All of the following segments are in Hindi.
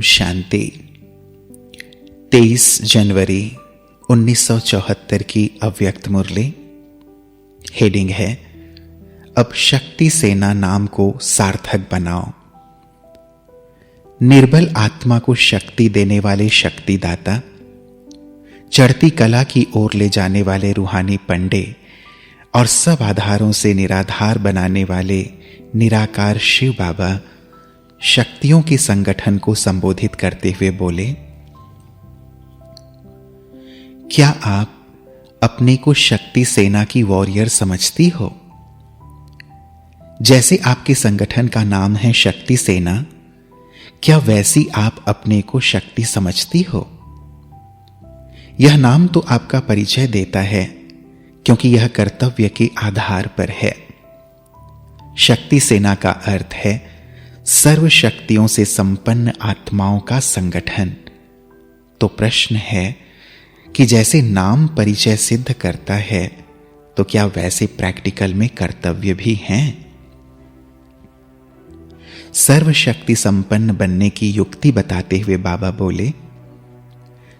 शांति। 23 जनवरी 1974 की अव्यक्त मुरली। हेडिंग है, अब शक्ति सेना नाम को सार्थक बनाओ। निर्बल आत्मा को शक्ति देने वाले शक्तिदाता, चढ़ती कला की ओर ले जाने वाले रूहानी पंडे और सब आधारों से निराधार बनाने वाले निराकार शिव बाबा शक्तियों के संगठन को संबोधित करते हुए बोले, क्या आप अपने को शक्ति सेना की वॉरियर समझती हो? जैसे आपके संगठन का नाम है शक्ति सेना, क्या वैसी आप अपने को शक्ति समझती हो? यह नाम तो आपका परिचय देता है, क्योंकि यह कर्तव्य के आधार पर है। शक्ति सेना का अर्थ है सर्व शक्तियों से संपन्न आत्माओं का संगठन। तो प्रश्न है कि जैसे नाम परिचय सिद्ध करता है, तो क्या वैसे प्रैक्टिकल में कर्तव्य भी हैं? सर्व शक्ति संपन्न बनने की युक्ति बताते हुए बाबा बोले,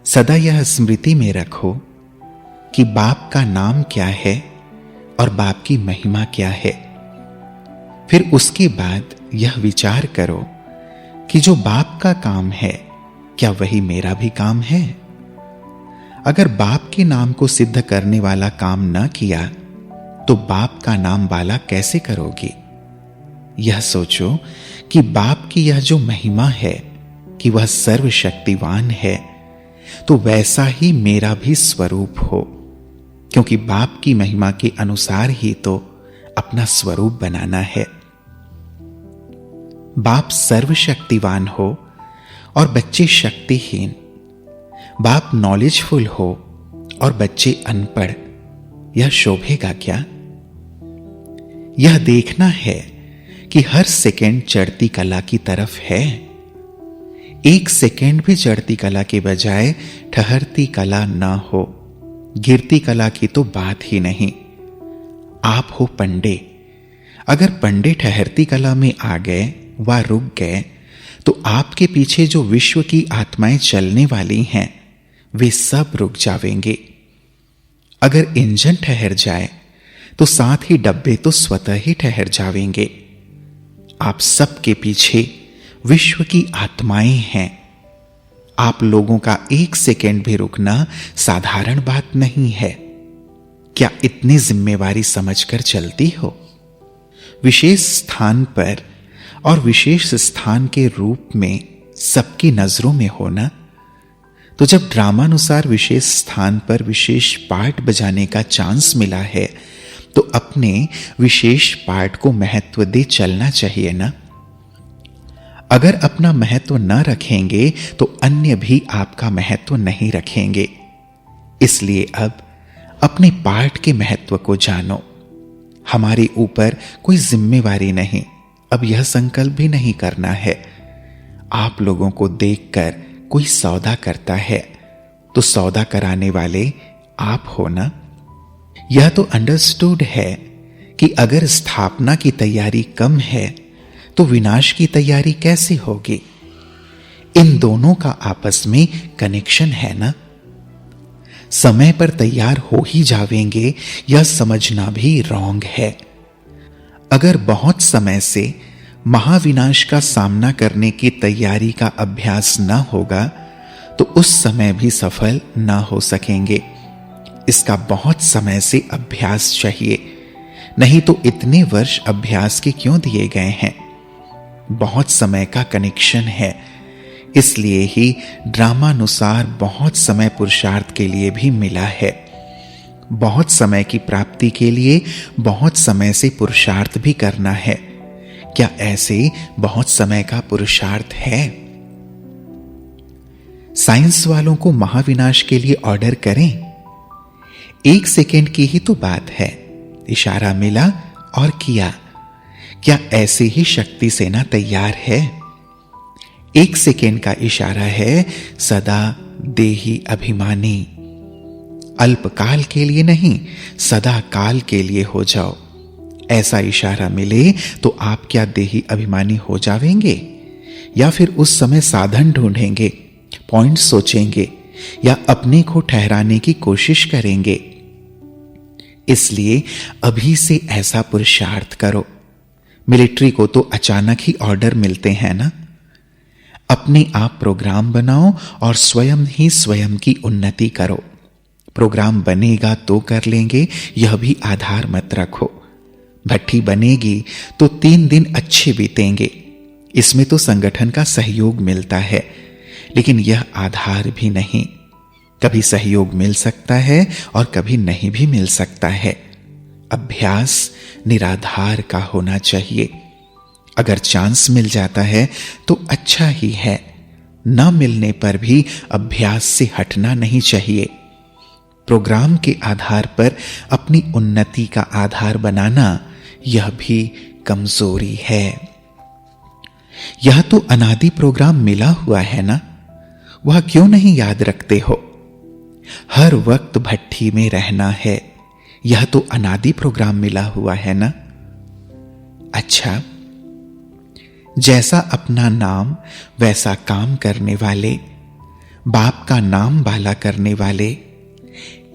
सदा यह स्मृति में रखो कि बाप का नाम क्या है और बाप की महिमा क्या है। फिर उसके बाद यह विचार करो कि जो बाप का काम है, क्या वही मेरा भी काम है? अगर बाप के नाम को सिद्ध करने वाला काम न किया, तो बाप का नाम वाला कैसे करोगी? यह सोचो कि बाप की यह जो महिमा है कि वह सर्वशक्तिवान है, तो वैसा ही मेरा भी स्वरूप हो, क्योंकि बाप की महिमा के अनुसार ही तो अपना स्वरूप बनाना है। बाप सर्वशक्तिवान हो और बच्चे शक्तिहीन, बाप नॉलेजफुल हो और बच्चे अनपढ़, यह शोभेगा क्या? यह देखना है कि हर सेकंड चढ़ती कला की तरफ है। एक सेकंड भी चढ़ती कला के बजाय ठहरती कला ना हो, गिरती कला की तो बात ही नहीं। आप हो पंडे, अगर पंडे ठहरती कला में आ गए व रुक गए, तो आपके पीछे जो विश्व की आत्माएं चलने वाली हैं, वे सब रुक जावेंगे। अगर इंजन ठहर जाए, तो साथ ही डब्बे तो स्वतः ही ठहर जावेंगे। आप सबके पीछे विश्व की आत्माएं हैं। आप लोगों का एक सेकेंड भी रुकना साधारण बात नहीं है। क्या इतनी जिम्मेवारी समझकर चलती हो? विशेष स्थान पर और विशेष स्थान के रूप में सबकी नजरों में होना, तो जब ड्रामानुसार विशेष स्थान पर विशेष पार्ट बजाने का चांस मिला है, तो अपने विशेष पार्ट को महत्व दे चलना चाहिए ना। अगर अपना महत्व न रखेंगे, तो अन्य भी आपका महत्व नहीं रखेंगे। इसलिए अब अपने पार्ट के महत्व को जानो। हमारे ऊपर कोई जिम्मेवारी नहीं, अब यह संकल्प भी नहीं करना है। आप लोगों को देखकर कोई सौदा करता है, तो सौदा कराने वाले आप हो ना। यह तो अंडरस्टूड है कि अगर स्थापना की तैयारी कम है, तो विनाश की तैयारी कैसे होगी? इन दोनों का आपस में कनेक्शन है ना। समय पर तैयार हो ही जावेंगे, यह समझना भी रॉन्ग है। अगर बहुत समय से महाविनाश का सामना करने की तैयारी का अभ्यास न होगा, तो उस समय भी सफल न हो सकेंगे। इसका बहुत समय से अभ्यास चाहिए, नहीं तो इतने वर्ष अभ्यास के क्यों दिए गए हैं? बहुत समय का कनेक्शन है, इसलिए ही ड्रामानुसार बहुत समय पुरुषार्थ के लिए भी मिला है। बहुत समय की प्राप्ति के लिए बहुत समय से पुरुषार्थ भी करना है। क्या ऐसे बहुत समय का पुरुषार्थ है? साइंस वालों को महाविनाश के लिए ऑर्डर करें? एक सेकेंड की ही तो बात है। इशारा मिला और किया। क्या ऐसे ही शक्ति सेना तैयार है? एक सेकेंड का इशारा है, सदा देही अभिमानी। अल्पकाल के लिए नहीं, सदा काल के लिए हो जाओ। ऐसा इशारा मिले तो आप क्या देही अभिमानी हो जावेंगे? या फिर उस समय साधन ढूंढेंगे, पॉइंट सोचेंगे या अपने को ठहराने की कोशिश करेंगे। इसलिए अभी से ऐसा पुरुषार्थ करो। मिलिट्री को तो अचानक ही ऑर्डर मिलते हैं ना। अपने आप प्रोग्राम बनाओ और स्वयं ही स्वयं की उन्नति करो। प्रोग्राम बनेगा तो कर लेंगे, यह भी आधार मत रखो। भट्ठी बनेगी तो 3 दिन अच्छे बीतेंगे, इसमें तो संगठन का सहयोग मिलता है, लेकिन यह आधार भी नहीं। कभी सहयोग मिल सकता है और कभी नहीं भी मिल सकता है। अभ्यास निराधार का होना चाहिए। अगर चांस मिल जाता है तो अच्छा ही है, न मिलने पर भी अभ्यास से हटना नहीं चाहिए। प्रोग्राम के आधार पर अपनी उन्नति का आधार बनाना यह भी कमजोरी है। यह तो अनादि प्रोग्राम मिला हुआ है ना, वह क्यों नहीं याद रखते हो? हर वक्त भट्ठी में रहना है, यह तो अनादि प्रोग्राम मिला हुआ है ना। अच्छा, जैसा अपना नाम वैसा काम करने वाले, बाप का नाम बाला करने वाले,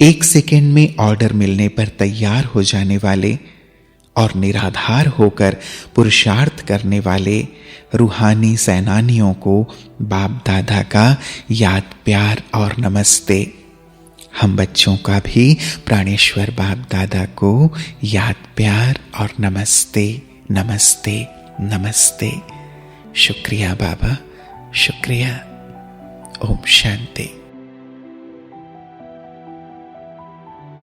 1 सेकेंड में ऑर्डर मिलने पर तैयार हो जाने वाले और निराधार होकर पुरुषार्थ करने वाले रूहानी सेनानियों को बाप दादा का याद, प्यार और नमस्ते। हम बच्चों का भी प्राणेश्वर बाप दादा को याद, प्यार और नमस्ते, नमस्ते, नमस्ते। शुक्रिया बाबा, शुक्रिया। ओम शांति।